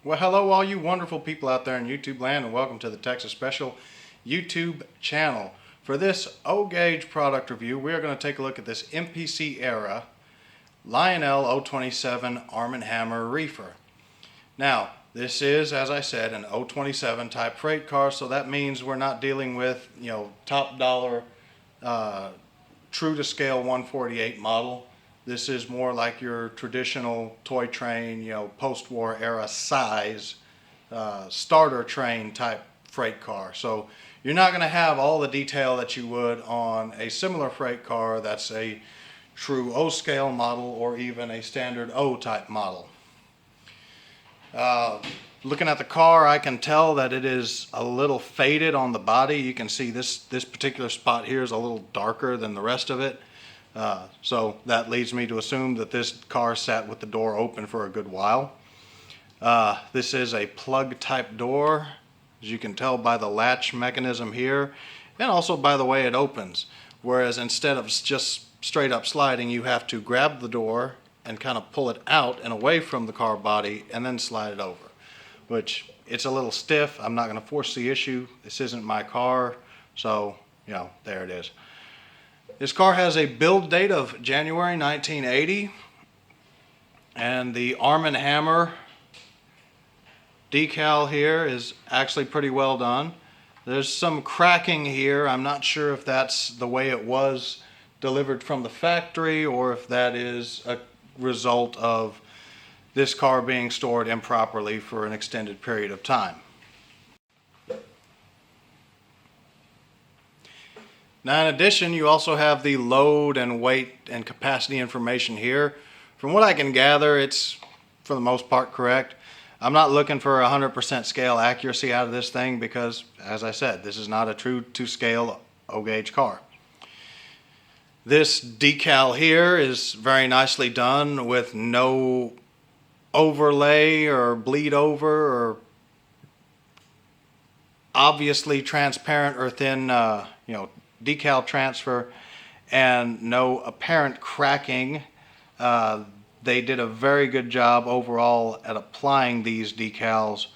Well, hello all you wonderful people out there in YouTube land, and welcome to the Texas Special YouTube channel. For this O-Gauge product review, we are going to take a look at this MPC era Lionel 027 Arm & Hammer reefer. Now, this is, as I said, an 027 type freight car, so that means we're not dealing with, top dollar, true to scale 148 model. This is more like your traditional toy train, post-war era size starter train type freight car. So you're not going to have all the detail that you would on a similar freight car that's a true O-scale model or even a standard O type model. Looking at the car, I can tell that it is a little faded on the body. You can see this particular spot here is a little darker than the rest of it. So that leads me to assume that this car sat with the door open for a good while. This is a plug type door, as you can tell by the latch mechanism here, and also by the way it opens. Whereas instead of just straight up sliding, you have to grab the door and kind of pull it out and away from the car body and then slide it over, which it's a little stiff. I'm not going to force the issue. This isn't my car, so there it is. This car has a build date of January 1980, and the Arm & Hammer decal here is actually pretty well done. There's some cracking here. I'm not sure if that's the way it was delivered from the factory or if that is a result of this car being stored improperly for an extended period of time. Now, in addition, you also have the load and weight and capacity information here. From what I can gather, it's for the most part correct. I'm not looking for 100% scale accuracy out of this thing because, as I said, this is not a true to scale O-Gauge car. This decal here is very nicely done with no overlay or bleed over or obviously transparent or thin, decal transfer, and no apparent cracking. They did a very good job overall at applying these decals,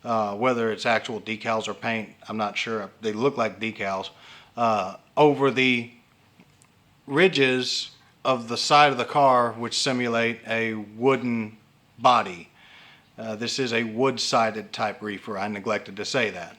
whether it's actual decals or paint, I'm not sure. They look like decals, over the ridges of the side of the car, which simulate a wooden body. This is a wood-sided type reefer. I neglected to say that.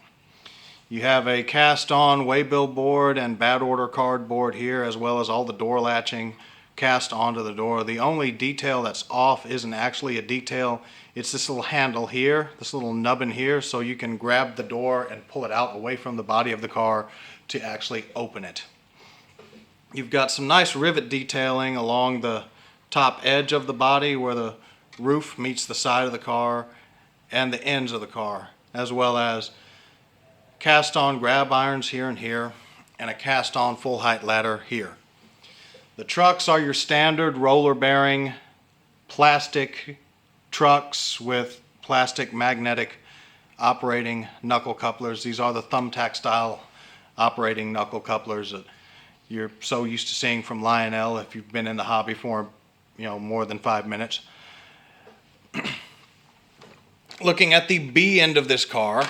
You have a cast-on waybill board and bad order cardboard here, as well as all the door latching cast onto the door. The only detail that's off isn't actually a detail. It's this little handle here, this little nubbin here, so you can grab the door and pull it out away from the body of the car to actually open it. You've got some nice rivet detailing along the top edge of the body where the roof meets the side of the car and the ends of the car, as well as cast-on grab irons here and here, and a cast-on full-height ladder here. The trucks are your standard roller-bearing plastic trucks with plastic magnetic operating knuckle couplers. These are the thumbtack style operating knuckle couplers that you're so used to seeing from Lionel if you've been in the hobby for more than 5 minutes. Looking at the B end of this car,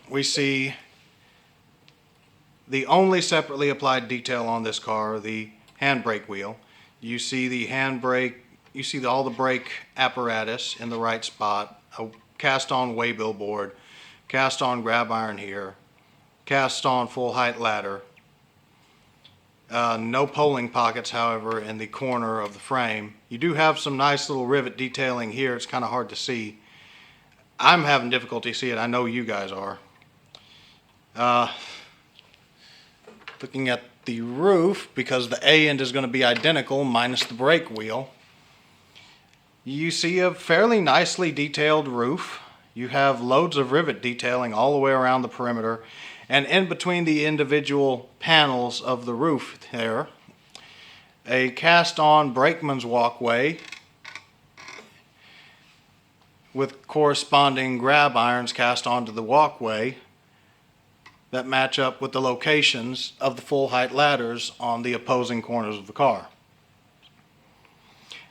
we see the only separately applied detail on this car, the handbrake wheel. You see the handbrake, you see all the brake apparatus in the right spot, a cast-on waybill board, cast-on grab iron here, cast-on full-height ladder. No polling pockets, however, in the corner of the frame. You do have some nice little rivet detailing here. It's kind of hard to see. I'm having difficulty seeing it. I know you guys are. Looking at the roof, because the A end is going to be identical minus the brake wheel, you see a fairly nicely detailed roof. You have loads of rivet detailing all the way around the perimeter, and in between the individual panels of the roof there, a cast-on brakeman's walkway with corresponding grab irons cast onto the walkway that match up with the locations of the full height ladders on the opposing corners of the car.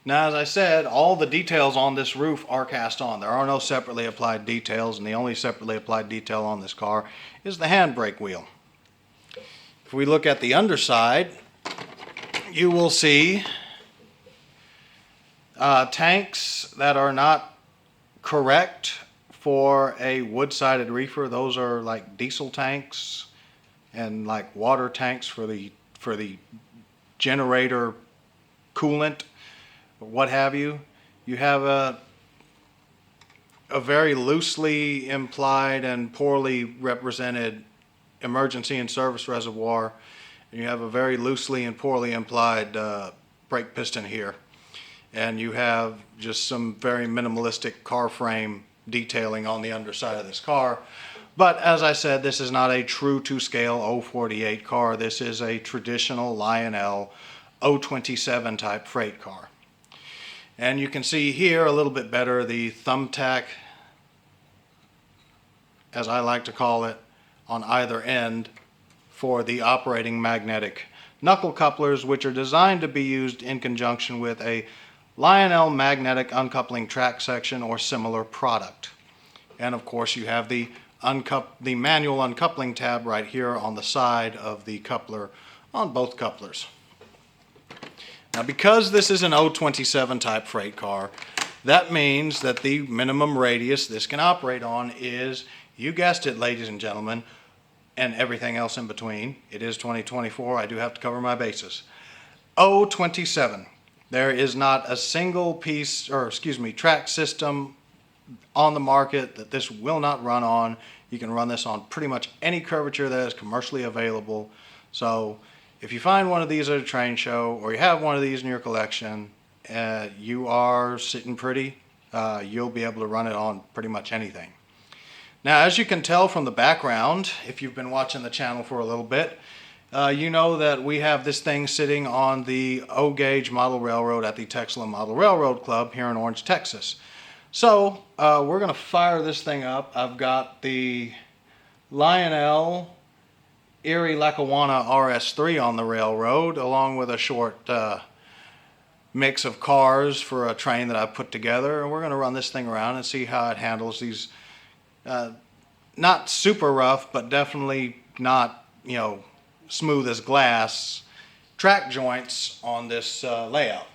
Now, as I said, all the details on this roof are cast on. There are no separately applied details, and the only separately applied detail on this car is the handbrake wheel. If we look at the underside, you will see tanks that are not correct for a wood-sided reefer. Those are like diesel tanks and like water tanks for the generator coolant, or what have you. You have a very loosely implied and poorly represented emergency and service reservoir. And you have a very loosely and poorly implied brake piston here. And you have just some very minimalistic car frame detailing on the underside of this car. But as I said, this is not a true to scale 048 car. This is a traditional Lionel 027 type freight car. And you can see here a little bit better the thumbtack, as I like to call it, on either end for the operating magnetic knuckle couplers, which are designed to be used in conjunction with a Lionel magnetic uncoupling track section or similar product. And of course you have the manual uncoupling tab right here on the side of the coupler on both couplers. Now, because this is an 027 type freight car, that means that the minimum radius this can operate on is, you guessed it, ladies and gentlemen, and everything else in between. It is 2024. I do have to cover my bases. 027. There is not a single piece, or excuse me, track system on the market that this will not run on. You can run this on pretty much any curvature that is commercially available. So if you find one of these at a train show, or you have one of these in your collection, you are sitting pretty. You'll be able to run it on pretty much anything. Now, as you can tell from the background, if you've been watching the channel for a little bit, you know that we have this thing sitting on the O-gauge model railroad at the TexLa Model Railroad Club here in Orange, Texas. So we're going to fire this thing up. I've got the Lionel Erie Lackawanna RS3 on the railroad, along with a short mix of cars for a train that I've put together. And we're going to run this thing around and see how it handles these not super rough, but definitely not, smooth as glass track joints on this layout.